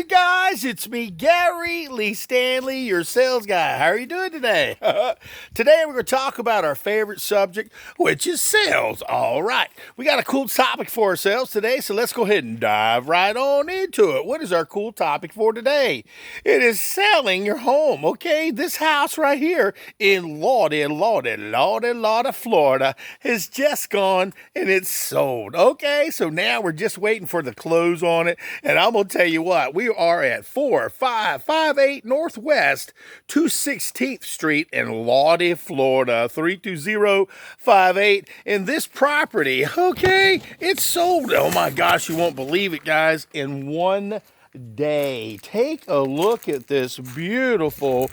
Hey guys, it's me, Gary Lee Stanley, your sales guy. How are you doing today? Today we're going to talk about our favorite subject, which is sales. All right, we got a cool topic for ourselves today, so let's go ahead and dive right on into it. What is our cool topic for today? It is selling your home, okay? This house right here in Lordy, Florida has just gone and it's sold, okay? So now we're just waiting for the close on it, and I'm going to tell you what, we are at 4558 Northwest 216th Street in Lordy, Florida, 32058. In this property, okay, it's sold. Oh my gosh, you won't believe it, guys, in one day. Take a look at this beautiful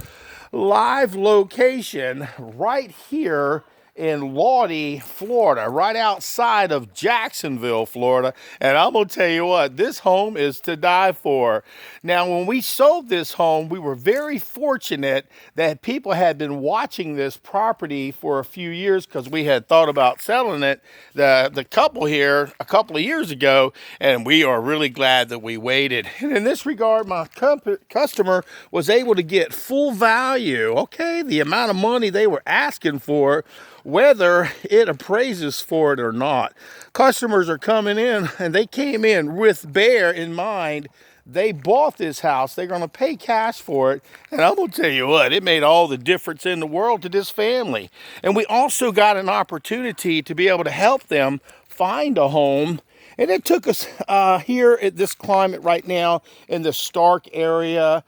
live location right here in Lordy, Florida, right outside of Jacksonville, Florida. And I'm going to tell you what, this home is to die for. Now, when we sold this home, we were very fortunate that people had been watching this property for a few years because we had thought about selling it, the couple here, a couple of years ago, and we are really glad that we waited. And in this regard, my customer was able to get full value, okay, the amount of money they were asking for, whether it appraises for it or not. Customers are coming in, and they came in with bear in mind. They bought this house. They're going to pay cash for it. And I'm going to tell you what, it made all the difference in the world to this family. And we also got an opportunity to be able to help them find a home. And it took us here at this climate right now in the Stark area,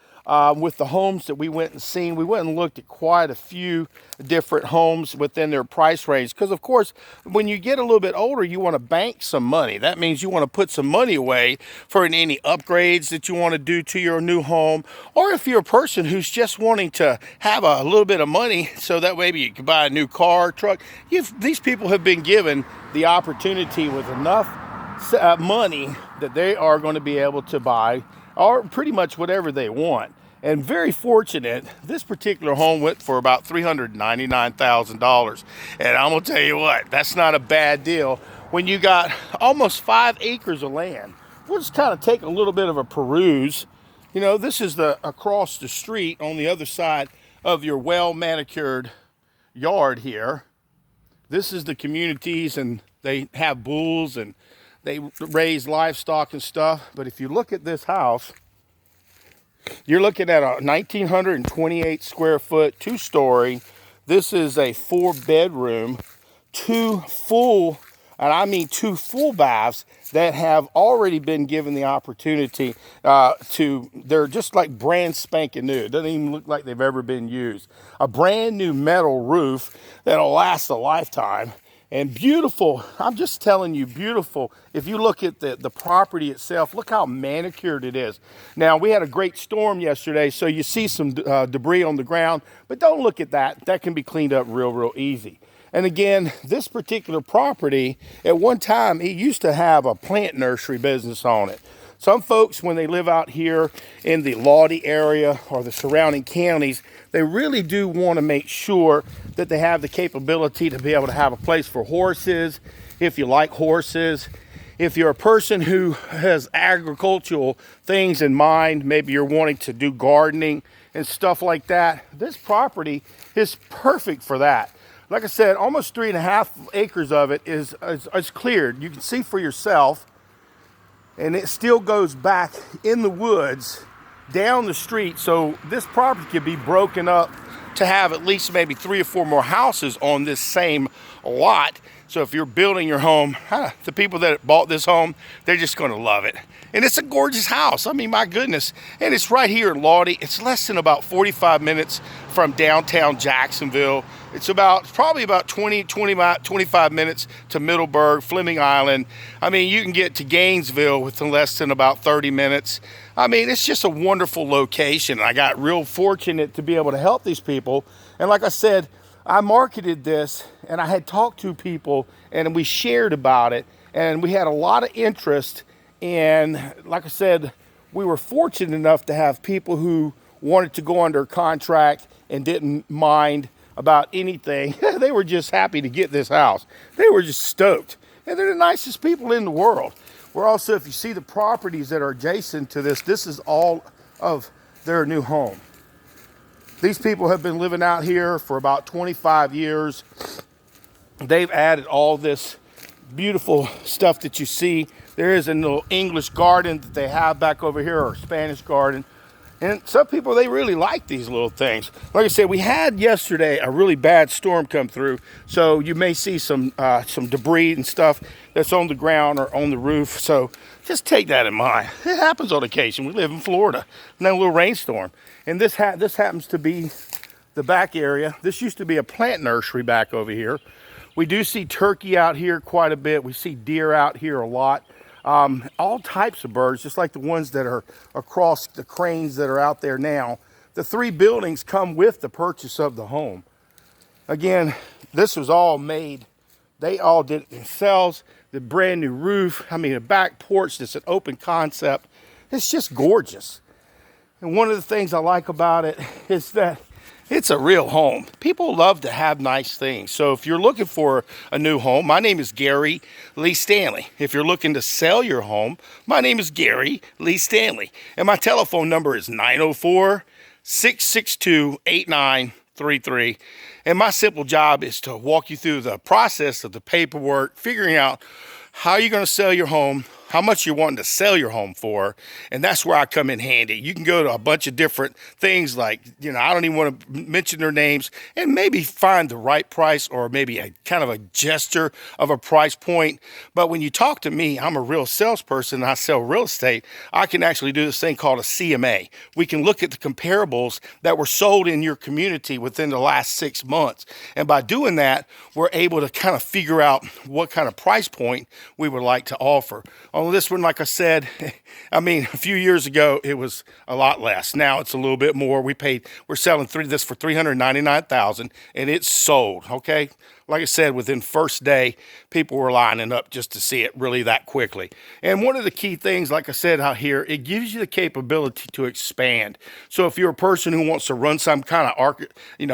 with the homes that we went and seen. We went and looked at quite a few different homes within their price range. Because of course, when you get a little bit older, you want to bank some money. That means you want to put some money away for any upgrades that you want to do to your new home. Or if you're a person who's just wanting to have a little bit of money so that maybe you can buy a new car, truck. These people have been given the opportunity with enough money that they are going to be able to buy or pretty much whatever they want. And very fortunate, this particular home went for about $399,000. And I'm gonna tell you what, that's not a bad deal when you got almost 5 acres of land. We'll just kind of take a little bit of a peruse. You know, this is across the street on the other side of your well-manicured yard here. This is the communities, and they have bulls and they raise livestock and stuff. But if you look at this house, you're looking at a 1,928 square foot, 2-story. This is a 4-bedroom, 2 full, and I mean 2 full baths that have already been given the opportunity they're just like brand spanking new. It doesn't even look like they've ever been used. A brand new metal roof that'll last a lifetime. And beautiful, I'm just telling you, beautiful. If you look at the property itself, look how manicured it is. Now, we had a great storm yesterday, so you see some debris on the ground, but don't look at that. That can be cleaned up real easy. And again, this particular property, at one time, it used to have a plant nursery business on it. Some folks, when they live out here in the Lordy area or the surrounding counties, they really do want to make sure that they have the capability to be able to have a place for horses, if you like horses. If you're a person who has agricultural things in mind, maybe you're wanting to do gardening and stuff like that, this property is perfect for that. Like I said, almost 3.5 acres of it is cleared. You can see for yourself. And it still goes back in the woods down the street, so this property could be broken up to have at least maybe 3 or 4 more houses on this same lot. So if you're building your home, the people that bought this home, they're just going to love it. And it's a gorgeous house. I mean, my goodness. And it's right here in Lordy. It's less than about 45 minutes from downtown Jacksonville. It's probably about 25 minutes to Middleburg, Fleming Island. I mean, you can get to Gainesville within less than about 30 minutes. I mean, it's just a wonderful location. I got real fortunate to be able to help these people. And like I said, I marketed this, and I had talked to people, and we shared about it, and we had a lot of interest. And like I said, we were fortunate enough to have people who wanted to go under contract and didn't mind about anything. They were just happy to get this house. They were just stoked. And they're the nicest people in the world. We're also, if you see the properties that are adjacent to this, this is all of their new home. These people have been living out here for about 25 years. They've added all this beautiful stuff that you see. There is a little English garden that they have back over here, or Spanish garden. And some people, they really like these little things. Like I said, we had yesterday a really bad storm come through, so you may see some debris and stuff that's on the ground or on the roof. So just take that in mind. It happens on occasion. We live in Florida, and then a little rainstorm. And this happens to be the back area. This used to be a plant nursery back over here. We do see turkey out here quite a bit. We see deer out here a lot. All types of birds, just like the ones that are across the cranes that are out there now. The 3 buildings come with the purchase of the home. Again, this was all made. They all did it themselves. The brand new roof, a back porch that's an open concept. It's just gorgeous. And one of the things I like about it is that it's a real home. People love to have nice things. So if you're looking for a new home, my name is Gary Lee Stanley. If you're looking to sell your home, my name is Gary Lee Stanley. And my telephone number is 904-662-8933. And my simple job is to walk you through the process of the paperwork, figuring out how you're going to sell your home, how much you're wanting to sell your home for, and that's where I come in handy. You can go to a bunch of different things like, I don't even want to mention their names, and maybe find the right price or maybe a kind of a gesture of a price point. But when you talk to me, I'm a real salesperson and I sell real estate. I can actually do this thing called a CMA. We can look at the comparables that were sold in your community within the last 6 months. And by doing that, we're able to kind of figure out what kind of price point we would like to offer. On this one, like I said, a few years ago, it was a lot less. Now it's a little bit more. We're selling this for $399,000, and it's sold, okay? Like I said, within first day, people were lining up just to see it really that quickly. And one of the key things, like I said out here, it gives you the capability to expand. So if you're a person who wants to run some kind of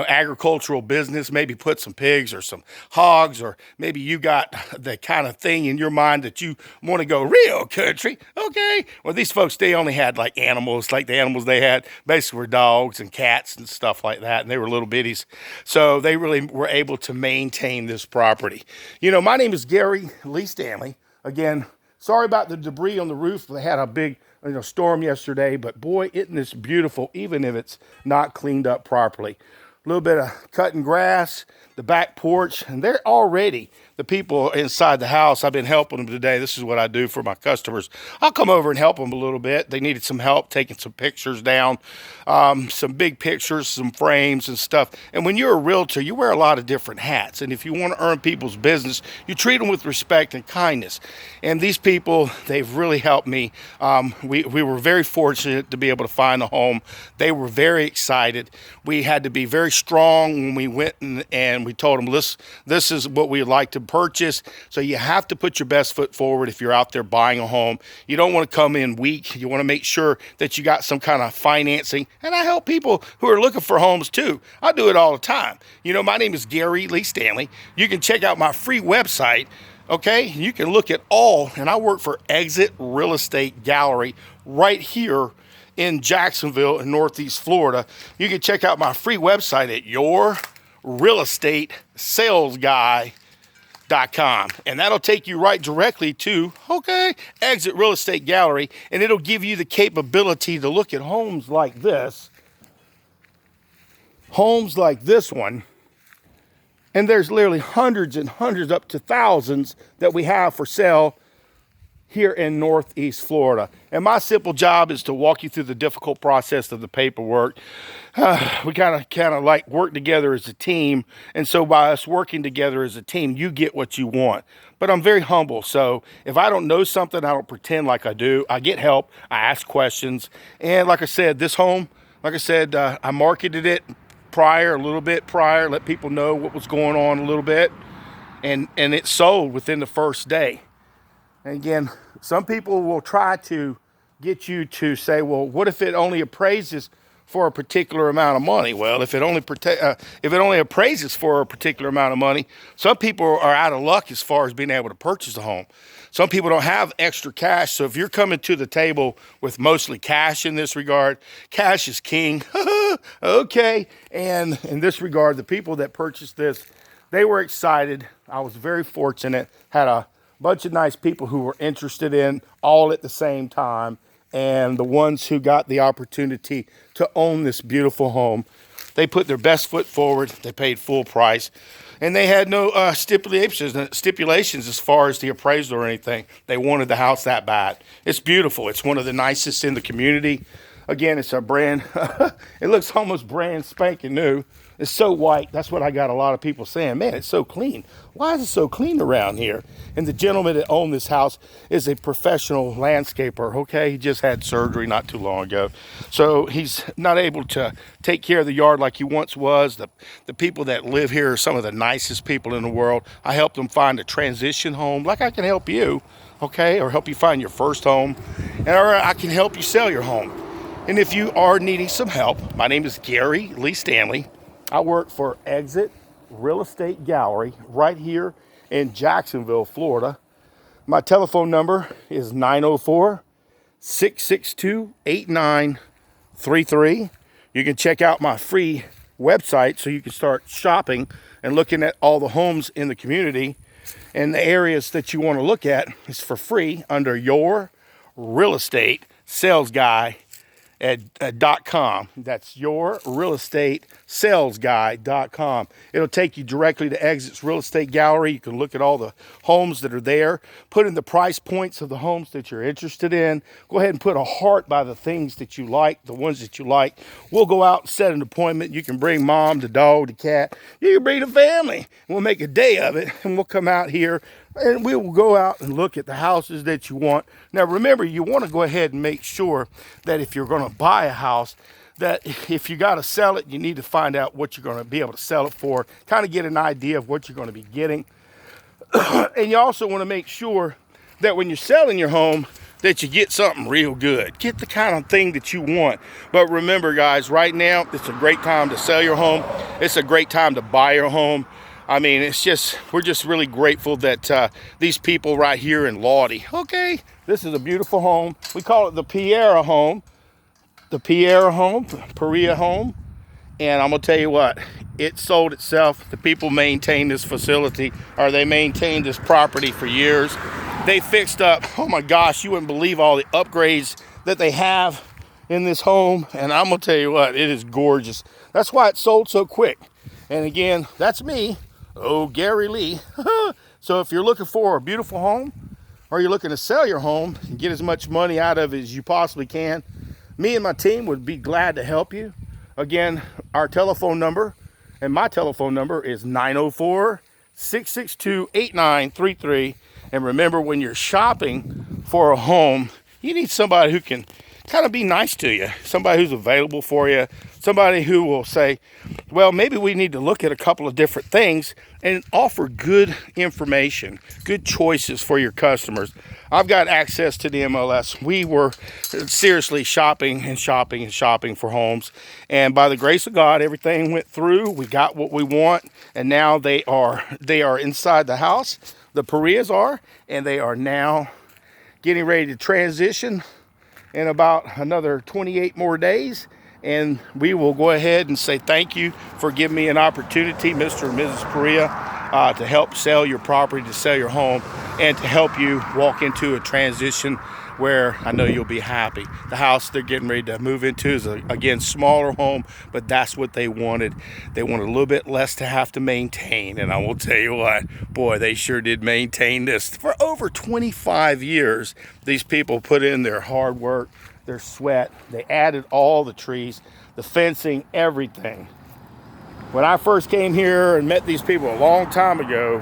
agricultural business, maybe put some pigs or some hogs, or maybe you got the kind of thing in your mind that you want to go real country, okay? Well, these folks, they only had like animals, like the animals they had basically were dogs and cats and stuff like that, and they were little bitties. So they really were able to maintain this property. My name is Gary Lee Stanley. Again, sorry about the debris on the roof. They had a big storm yesterday, but boy, isn't this beautiful, even if it's not cleaned up properly. A little bit of cutting grass, the back porch, and they're already the people inside the house. I've been helping them today. This is what I do for my customers. I'll come over and help them a little bit. They needed some help taking some pictures down, some big pictures, some frames and stuff. And when you're a realtor, you wear a lot of different hats. And if you want to earn people's business, you treat them with respect and kindness. And these people, they've really helped me. We were very fortunate to be able to find a home. They were very excited. We had to be very strong when we went and we told them, this is what we'd like to purchase. So you have to put your best foot forward if you're out there buying a home. You don't want to come in weak. You want to make sure that you got some kind of financing. And I help people who are looking for homes too. I do it all the time. My name is Gary Lee Stanley. You can check out my free website. Okay, you can look at and I work for Exit Real Estate Gallery right here in Jacksonville in Northeast Florida. You can check out my free website at yourrealestatesalesguy.com, and that'll take you right directly to Exit Real Estate Gallery, and it'll give you the capability to look at homes like this one. And there's literally hundreds and hundreds, up to thousands, that we have for sale here in Northeast Florida. And my simple job is to walk you through the difficult process of the paperwork. We kind of like work together as a team. And so by us working together as a team, you get what you want. But I'm very humble. So if I don't know something, I don't pretend like I do. I get help. I ask questions. And like I said, this home, I marketed it a little bit prior, let people know what was going on a little bit. And it sold within the first day. And again, some people will try to get you to say, well, what if it only appraises for a particular amount of money? Well, if it only appraises for a particular amount of money, some people are out of luck as far as being able to purchase a home. Some people don't have extra cash. So if you're coming to the table with mostly cash in this regard, cash is king. Okay. And in this regard, the people that purchased this, they were excited. I was very fortunate, had a bunch of nice people who were interested in all at the same time. And the ones who got the opportunity to own this beautiful home, they put their best foot forward. They paid full price. And they had no stipulations as far as the appraisal or anything. They wanted the house that bad. It's beautiful. It's one of the nicest in the community. Again, it's a brand, it looks almost brand spanking new. It's so white. That's what I got a lot of people saying. Man, it's so clean. Why is it so clean around here? And the gentleman that owned this house is a professional landscaper, okay? He just had surgery not too long ago. So he's not able to take care of the yard like he once was. The people that live here are some of the nicest people in the world. I helped them find a transition home, like I can help you, okay? Or help you find your first home. Or I can help you sell your home. And if you are needing some help, my name is Gary Lee Stanley. I work for Exit Real Estate Gallery right here in Jacksonville, Florida. My telephone number is 904-662-8933. You can check out my free website so you can start shopping and looking at all the homes in the community. And the areas that you want to look at is for free under Your Real Estate Sales Guy .com. That's yourrealestatesalesguy.com. It'll take you directly to Exit's Real Estate Gallery. You can look at all the homes that are there, put in the price points of the homes that you're interested in. Go ahead and put a heart by the things that you like, the ones that you like. We'll go out and set an appointment. You can bring mom, the dog, the cat. You can bring the family. We'll make a day of it, and we'll come out here and we will go out and look at the houses that you want. Now, remember, you want to go ahead and make sure that if you're going to buy a house, that if you got to sell it, you need to find out what you're going to be able to sell it for, kind of get an idea of what you're going to be getting. And you also want to make sure that when you're selling your home, that you get something real good. Get the kind of thing that you want. But remember, guys, right now, it's a great time to sell your home. It's a great time to buy your home. I mean, we're just really grateful that these people right here in Lodi, okay, this is a beautiful home. We call it the Perea home, Perea home. And I'm going to tell you what, it sold itself. The people maintain this facility, or they maintained this property for years. They fixed up, oh my gosh, you wouldn't believe all the upgrades that they have in this home. And I'm going to tell you what, it is gorgeous. That's why it sold so quick. And again, that's me. Oh, Gary Lee. So if you're looking for a beautiful home, or you're looking to sell your home and get as much money out of it as you possibly can, me and my team would be glad to help you. Again, our telephone number, and my telephone number is 904-662-8933. And remember, when you're shopping for a home, you need somebody who can kind of be nice to you, somebody who's available for you, somebody who will say, well, maybe we need to look at a couple of different things and offer good information, good choices for your customers. I've got access to the MLS. We were seriously shopping for homes. And by the grace of God, everything went through. We got what we want. And now they are inside the house. The Pereas are, and they are now getting ready to transition in about another 28 more days. And we will go ahead and say thank you for giving me an opportunity, Mr. and Mrs. Perea, to help sell your property, to sell your home, and to help you walk into a transition where I know you'll be happy. The house they're getting ready to move into is, again, smaller home, but that's what they wanted. They wanted a little bit less to have to maintain. And I will tell you what, boy, they sure did maintain this. For over 25 years, these people put in their hard work, their sweat. They added all the trees, the fencing, everything. When I first came here and met these people a long time ago,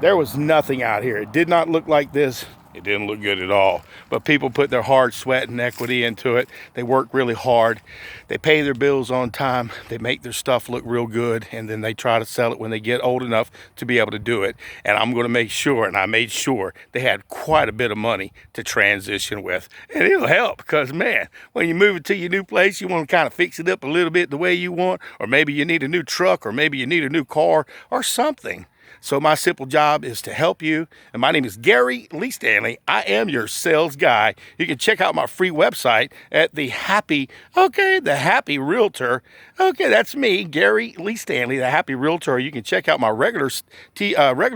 there was nothing out here. It did not look like this. It didn't look good at all. But people put their hard sweat and equity into it. They work really hard. They pay their bills on time. They make their stuff look real good. And then they try to sell it when they get old enough to be able to do it. And I'm going to make sure, and I made sure, they had quite a bit of money to transition with. And it'll help because, man, when you move it to your new place, you want to kind of fix it up a little bit the way you want. Or maybe you need a new truck, or maybe you need a new car or something. So my simple job is to help you. And my name is Gary Lee Stanley. I am your sales guy. You can check out my free website at the Happy Realtor. Okay, that's me, Gary Lee Stanley, the Happy Realtor. You can check out my regular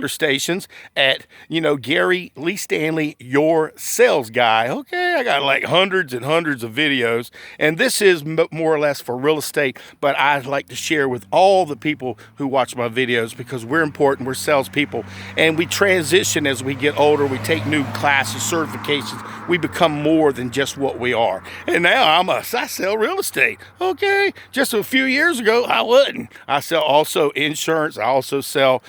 stations at, Gary Lee Stanley, your sales guy. Okay, I got like hundreds and hundreds of videos. And this is more or less for real estate, but I'd like to share with all the people who watch my videos because we're important. We're salespeople, and we transition as we get older. We take new classes, certifications. We become more than just what we are. And now I sell real estate. Okay, just a few years ago, I wouldn't. I sell also insurance. I also sell,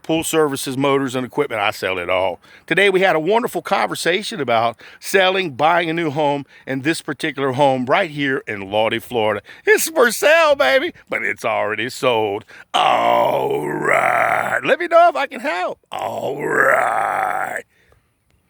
pool services, motors, and equipment. I sell it all. Today we had a wonderful conversation about selling, buying a new home, and this particular home right here in Laude, Florida. It's for sale, baby, but it's already sold. All right. Let me know if I can help. All right.